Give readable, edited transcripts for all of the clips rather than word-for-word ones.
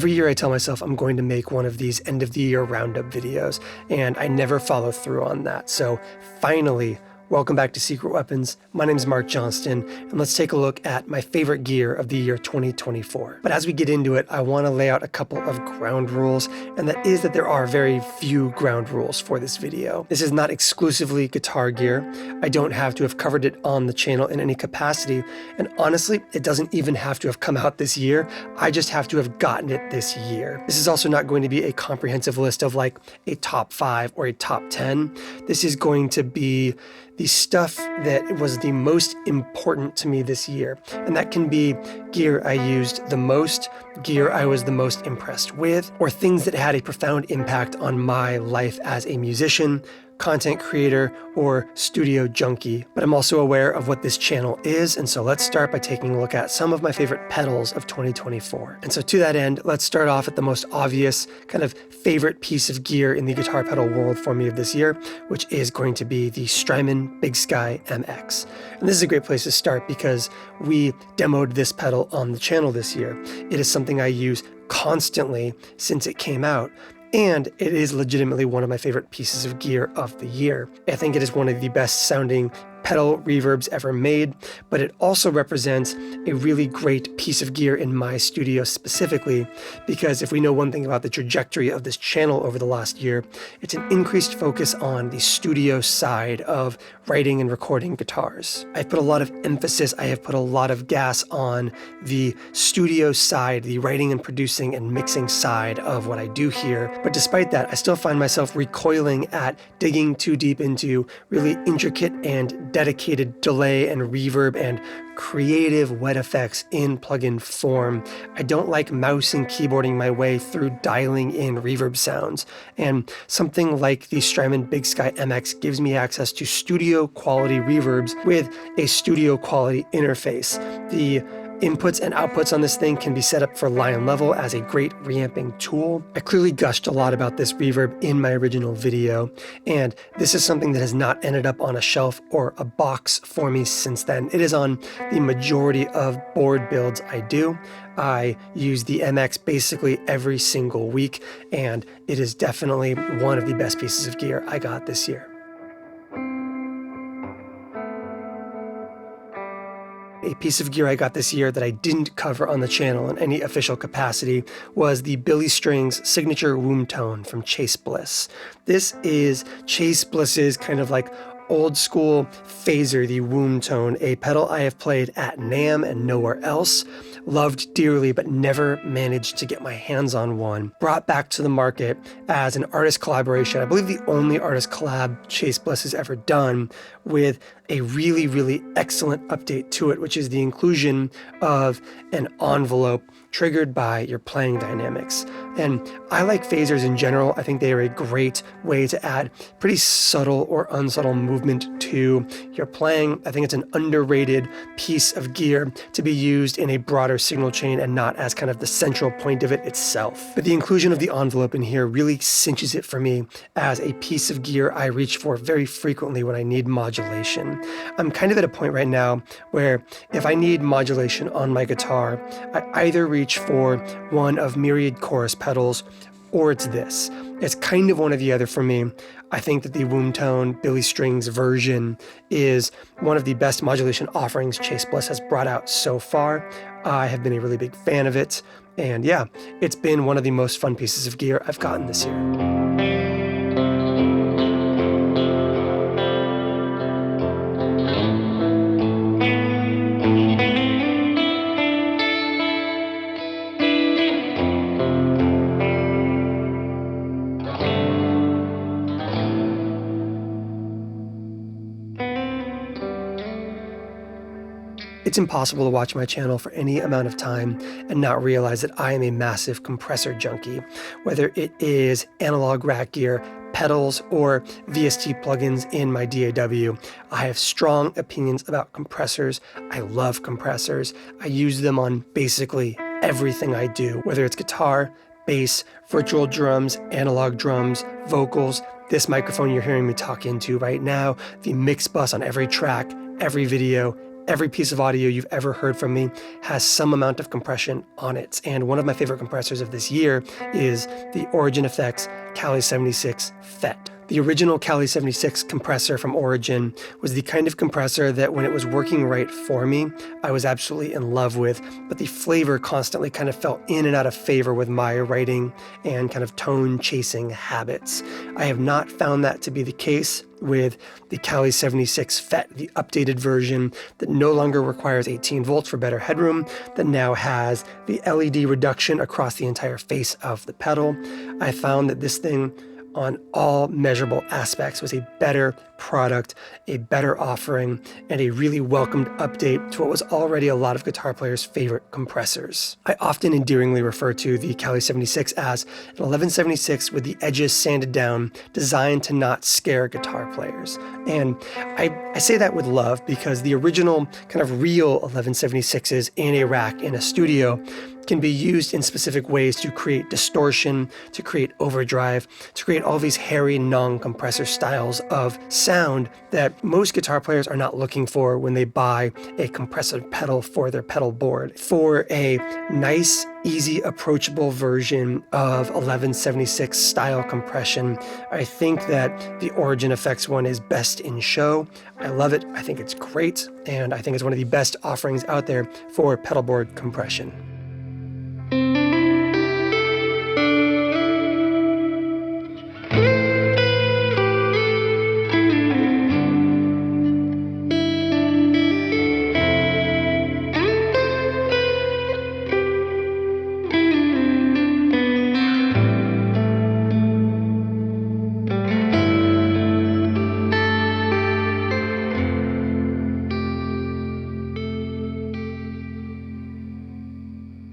Every year I tell myself I'm going to make one of these end of the year roundup videos, and I never follow through on that. So finally, welcome back to Secret Weapons. My name is Mark Johnston, and let's take a look at my favorite gear of the year 2024. But as we get into it, I want to lay out a couple of ground rules, and that is that there are very few ground rules for this video. This is not exclusively guitar gear. I don't have to have covered it on the channel in any capacity, and honestly, it doesn't even have to have come out this year. I just have to have gotten it this year. This is also not going to be a comprehensive list of like a top 5 or a top 10. This is going to be the stuff that was the most important to me this year. And that can be gear I used the most, gear I was the most impressed with, or things that had a profound impact on my life as a musician, content creator, or studio junkie. But I'm also aware of what this channel is, and so let's start by taking a look at some of my favorite pedals of 2024. And so to that end, let's start off at the most obvious kind of favorite piece of gear in the guitar pedal world for me of this year, which is going to be the Strymon Big Sky MX. And this is a great place to start because we demoed this pedal on the channel this year. It is something I use constantly since it came out, and it is legitimately one of my favorite pieces of gear of the year. I think it is one of the best sounding pedal reverbs ever made, but it also represents a really great piece of gear in my studio specifically, because if we know one thing about the trajectory of this channel over the last year, it's an increased focus on the studio side of writing and recording guitars. I've put a lot of emphasis, I have put a lot of gas on the studio side, the writing and producing and mixing side of what I do here. But despite that, I still find myself recoiling at digging too deep into really intricate and dedicated delay and reverb and creative wet effects in plugin form. I don't like mouse and keyboarding my way through dialing in reverb sounds, and something like the Strymon Big Sky MX gives me access to studio quality reverbs with a studio quality interface. The inputs and outputs on this thing can be set up for line level as a great reamping tool. I clearly gushed a lot about this reverb in my original video, and this is something that has not ended up on a shelf or a box for me since then. It is on the majority of board builds I do. I use the MX basically every single week, and it is definitely one of the best pieces of gear I got this year. A piece of gear I got this year that I didn't cover on the channel in any official capacity was the Billy Strings signature womb tone from Chase Bliss. This is Chase Bliss's kind of like old school phaser, the womb tone, a pedal I have played at NAMM and nowhere else, loved dearly but never managed to get my hands on one. Brought back to the market as an artist collaboration, I believe the only artist collab Chase Bliss has ever done, with a really, really excellent update to it, which is the inclusion of an envelope triggered by your playing dynamics. And I like phasers in general. I think they are a great way to add pretty subtle or unsubtle movement to your playing. I think it's an underrated piece of gear to be used in a broader signal chain and not as kind of the central point of it itself. But the inclusion of the envelope in here really cinches it for me as a piece of gear I reach for very frequently when I need modulation. I'm kind of at a point right now where if I need modulation on my guitar, I either reach for one of myriad chorus pedals, or it's this. It's kind of one or the other for me. I think that the womb tone Billy Strings version is one of the best modulation offerings Chase Bliss has brought out so far. I have been a really big fan of it, and yeah, it's been one of the most fun pieces of gear I've gotten this year. It's impossible to watch my channel for any amount of time and not realize that I am a massive compressor junkie, whether it is analog rack gear, pedals, or VST plugins in my DAW. I have strong opinions about compressors. I love compressors. I use them on basically everything I do, whether it's guitar, bass, virtual drums, analog drums, vocals, this microphone you're hearing me talk into right now, the mix bus on every track, every video, every piece of audio you've ever heard from me has some amount of compression on it. And one of my favorite compressors of this year is the Origin Effects Cali 76 FET. The original Cali 76 compressor from Origin was the kind of compressor that when it was working right for me, I was absolutely in love with, but the flavor constantly kind of fell in and out of favor with my writing and kind of tone chasing habits. I have not found that to be the case with the Cali 76 FET, the updated version that no longer requires 18 volts for better headroom, that now has the LED reduction across the entire face of the pedal. I found that this thing on all measurable aspects was a better product, a better offering, and a really welcomed update to what was already a lot of guitar players' favorite compressors. I often endearingly refer to the Cali 76 as an 1176 with the edges sanded down, designed to not scare guitar players. And I say that with love because the original kind of real 1176s in a rack in a studio can be used in specific ways to create distortion, to create overdrive, to create all these hairy non-compressor styles of sound that most guitar players are not looking for when they buy a compressor pedal for their pedal board. For a nice, easy, approachable version of 1176 style compression, I think that the Origin Effects one is best in show. I love it, I think it's great, and I think it's one of the best offerings out there for pedal board compression.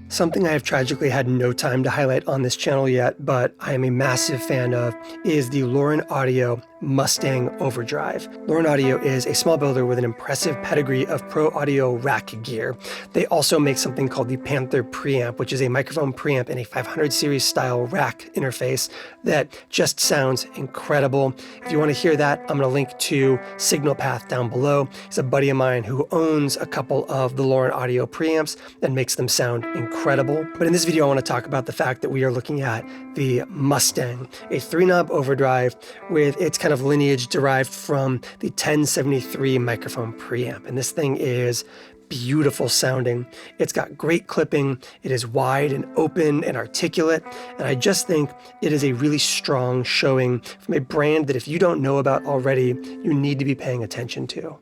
Something I have tragically had no time to highlight on this channel yet, but I am a massive fan of, is the Lauren Audio Mustang Overdrive. Lauren Audio is a small builder with an impressive pedigree of pro audio rack gear. They also make something called the Panther preamp, which is a microphone preamp in a 500 series style rack interface that just sounds incredible. If you want to hear that, I'm going to link to Signal Path down below. He's a buddy of mine who owns a couple of the Lauren Audio preamps and makes them sound incredible. But in this video, I want to talk about the fact that we are looking at the Mustang, a 3-knob overdrive with its kind of lineage derived from the 1073 microphone preamp. And this thing is beautiful sounding. It's got great clipping. It is wide and open and articulate. And I just think it is a really strong showing from a brand that if you don't know about already, you need to be paying attention to.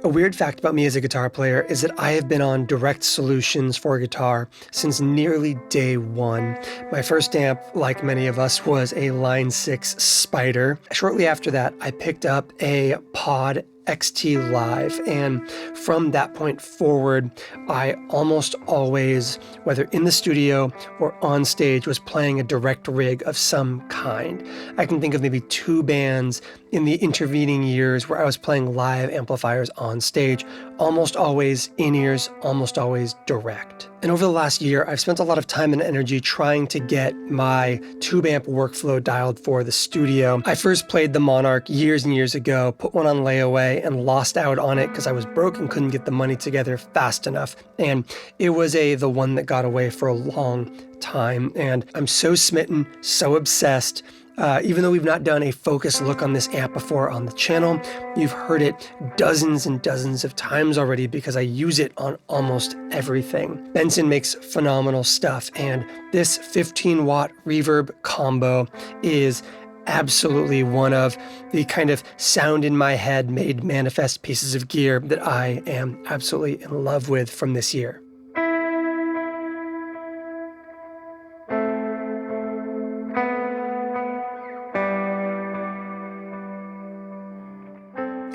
A weird fact about me as a guitar player is that I have been on direct solutions for guitar since nearly day one. My first amp, like many of us, was a Line 6 Spider. Shortly after that, I picked up a Pod XT Live, and from that point forward, I almost always, whether in the studio or on stage, was playing a direct rig of some kind. I can think of maybe 2 bands in the intervening years where I was playing live amplifiers on stage, almost always in-ears, almost always direct. And over the last year, I've spent a lot of time and energy trying to get my tube amp workflow dialed for the studio. I first played the Monarch years and years ago, put one on layaway and lost out on it because I was broke and couldn't get the money together fast enough. And it was the one that got away for a long time. And I'm so smitten, so obsessed. Even though we've not done a focused look on this amp before on the channel, you've heard it dozens and dozens of times already because I use it on almost everything. Benson makes phenomenal stuff, and this 15-watt reverb combo is absolutely one of the kind of sound in my head made manifest pieces of gear that I am absolutely in love with from this year.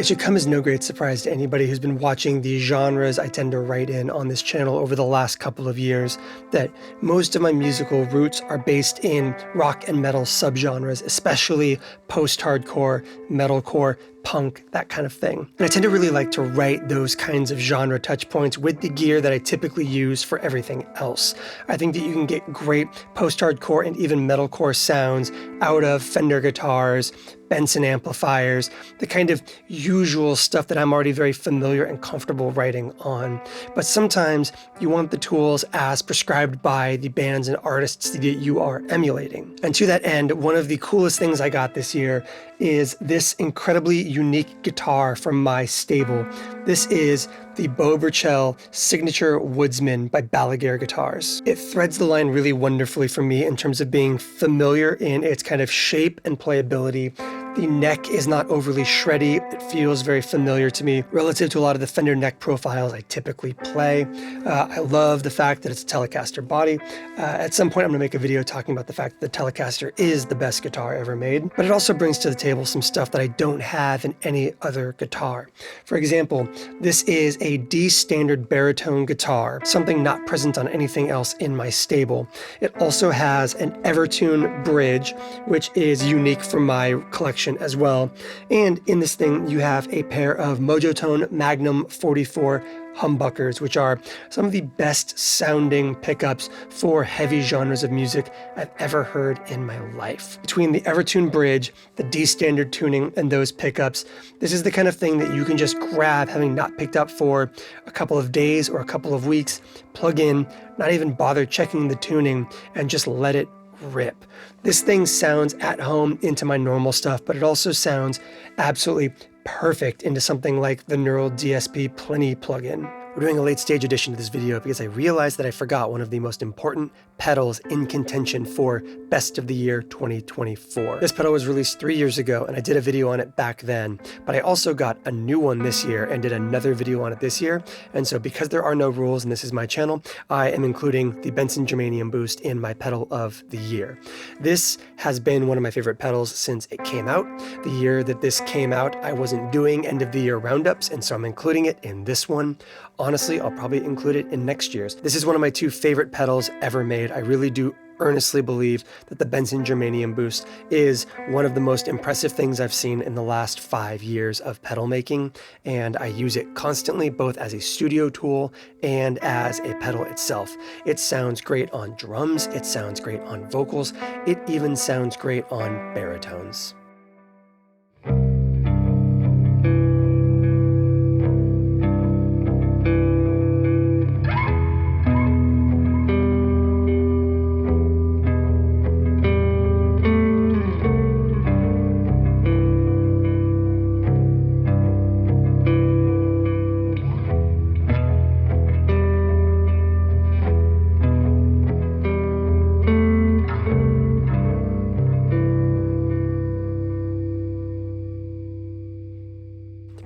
It should come as no great surprise to anybody who's been watching the genres I tend to write in on this channel over the last couple of years that most of my musical roots are based in rock and metal subgenres, especially post-hardcore, metalcore, punk, that kind of thing. And I tend to really like to write those kinds of genre touch points with the gear that I typically use for everything else. I think that you can get great post-hardcore and even metalcore sounds out of Fender guitars, Benson amplifiers, the kind of usual stuff that I'm already very familiar and comfortable writing on. But sometimes you want the tools as prescribed by the bands and artists that you are emulating. And to that end, one of the coolest things I got this year is this incredibly unique guitar from my stable. This is the BoBrel Signature Woodsman by Balaguer Guitars. It threads the line really wonderfully for me in terms of being familiar in its kind of shape and playability. The neck is not overly shreddy. It feels very familiar to me relative to a lot of the Fender neck profiles I typically play. I love the fact that it's a Telecaster body. At some point I'm gonna make a video talking about the fact that the Telecaster is the best guitar ever made, but it also brings to the table some stuff that I don't have in any other guitar. For example, this is a D standard baritone guitar, something not present on anything else in my stable. It also has an Evertune bridge, which is unique for my collection as well. And in this thing, you have a pair of Mojotone Magnum 44 humbuckers, which are some of the best sounding pickups for heavy genres of music I've ever heard in my life. Between the Evertune bridge, the D standard tuning, and those pickups, this is the kind of thing that you can just grab having not picked up for a couple of days or a couple of weeks, plug in, not even bother checking the tuning, and just let it rip. This thing sounds at home into my normal stuff, but it also sounds absolutely perfect into something like the Neural DSP Pliny plugin. We're doing a late stage edition to this video because I realized that I forgot one of the most important pedals in contention for Best of the Year 2024. This pedal was released 3 years ago and I did a video on it back then, but I also got a new one this year and did another video on it this year. And so because there are no rules and this is my channel, I am including the Benson Geranium Boost in my pedal of the year. This has been one of my favorite pedals since it came out. The year that this came out, I wasn't doing end of the year roundups, and so I'm including it in this one. Honestly, I'll probably include it in next year's. This is one of my two favorite pedals ever made. I really do earnestly believe that the Benson Geranium Boost is one of the most impressive things I've seen in the last 5 years of pedal making, and I use it constantly both as a studio tool and as a pedal itself. It sounds great on drums, it sounds great on vocals, it even sounds great on baritones.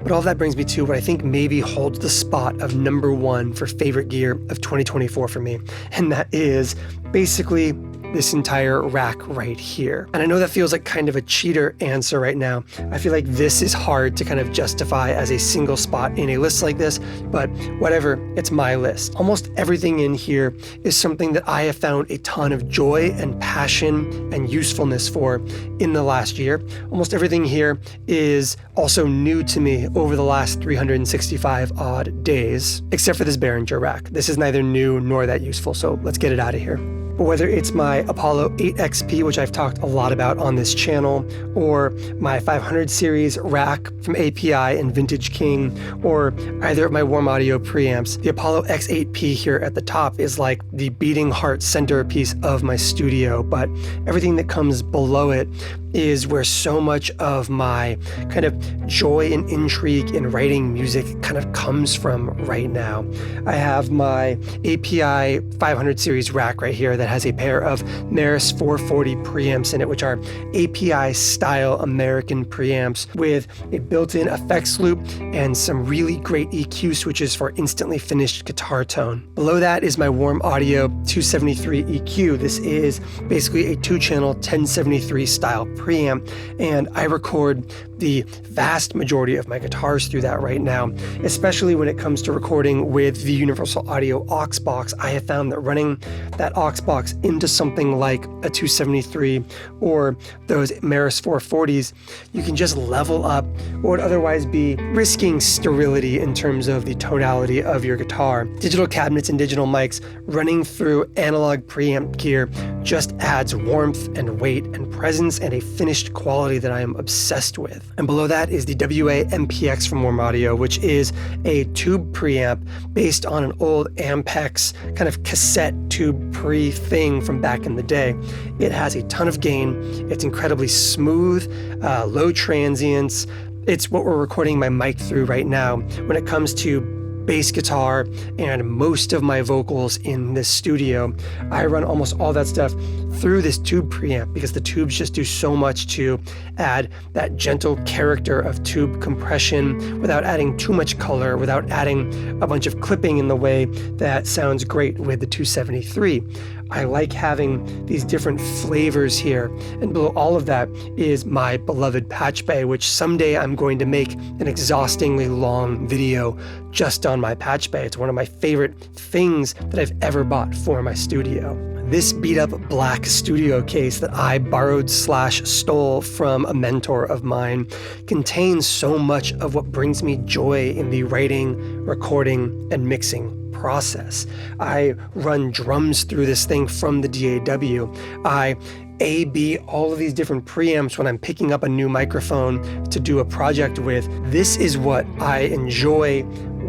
But all that brings me to what I think maybe holds the spot of #1 for favorite gear of 2024 for me, and that is basically this entire rack right here. And I know that feels like kind of a cheater answer right now. I feel like this is hard to kind of justify as a single spot in a list like this, but whatever, it's my list. Almost everything in here is something that I have found a ton of joy and passion and usefulness for in the last year. Almost everything here is also new to me over the last 365 odd days, except for this Behringer rack. This is neither new nor that useful, so let's get it out of here. But whether it's my Apollo 8XP, which I've talked a lot about on this channel, or my 500 series rack from API and Vintage King, or either of my Warm Audio preamps, the Apollo X8P here at the top is like the beating heart centerpiece of my studio, but everything that comes below it is where so much of my kind of joy and intrigue in writing music kind of comes from right now. I have my API 500 series rack right here that has a pair of Maris 440 preamps in it, which are API style American preamps with a built-in effects loop and some really great EQ switches for instantly finished guitar tone. Below that is my Warm Audio 273 EQ. This is basically a 2-channel 1073 style preamp, and I record the vast majority of my guitars through that right now, especially when it comes to recording with the Universal Audio aux box. I have found that running that aux box into something like a 273 or those Maris 440s, you can just level up what would otherwise be risking sterility in terms of the tonality of your guitar. Digital cabinets and digital mics running through analog preamp gear just adds warmth and weight and presence and a finished quality that I am obsessed with. And below that is the WA MPX from Warm Audio, which is a tube preamp based on an old Ampex kind of cassette tube pre thing from back in the day. It has a ton of gain. It's incredibly smooth, low transients. It's what we're recording my mic through right now when it comes to bass guitar and most of my vocals in this studio. I run almost all that stuff through this tube preamp because the tubes just do so much to add that gentle character of tube compression without adding too much color, without adding a bunch of clipping in the way that sounds great with the 273. I like having these different flavors here, and below all of that is my beloved patch bay, which someday I'm going to make an exhaustingly long video just on my patch bay. It's one of my favorite things that I've ever bought for my studio. This beat up black studio case that I borrowed / stole from a mentor of mine contains so much of what brings me joy in the writing, recording, and mixing process. I run drums through this thing from the DAW. I A/B all of these different preamps when I'm picking up a new microphone to do a project with. This is what I enjoy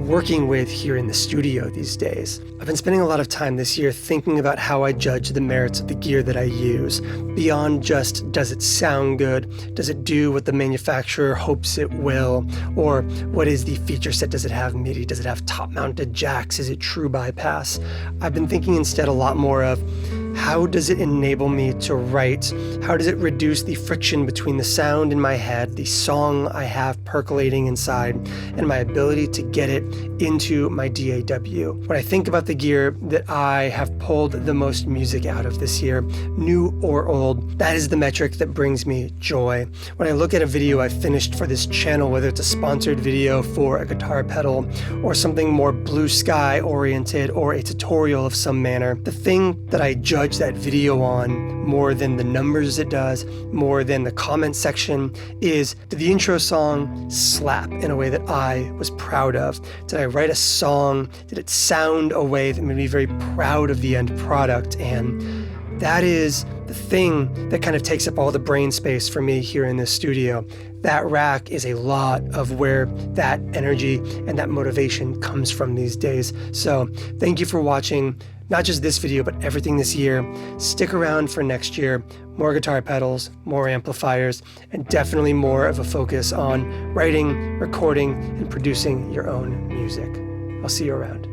working with here in the studio these days. I've been spending a lot of time this year thinking about how I judge the merits of the gear that I use, beyond just does it sound good, does it do what the manufacturer hopes it will, or what is the feature set, does it have MIDI, does it have top-mounted jacks, is it true bypass? I've been thinking instead a lot more of how does it enable me to write? How does it reduce the friction between the sound in my head, the song I have percolating inside, and my ability to get it into my DAW? When I think about the gear that I have pulled the most music out of this year, new or old, that is the metric that brings me joy. When I look at a video I've finished for this channel, whether it's a sponsored video for a guitar pedal or something more blue sky oriented or a tutorial of some manner, the thing that I judge that video on more than the numbers it does, more than the comment section, is did the intro song slap in a way that I was proud of? Did I write a song? Did it sound a way that made me very proud of the end product? And that is the thing that kind of takes up all the brain space for me here in this studio. That rack is a lot of where that energy and that motivation comes from these days. So thank you for watching. Not just this video, but everything this year. Stick around for next year. More guitar pedals, more amplifiers, and definitely more of a focus on writing, recording, and producing your own music. I'll see you around.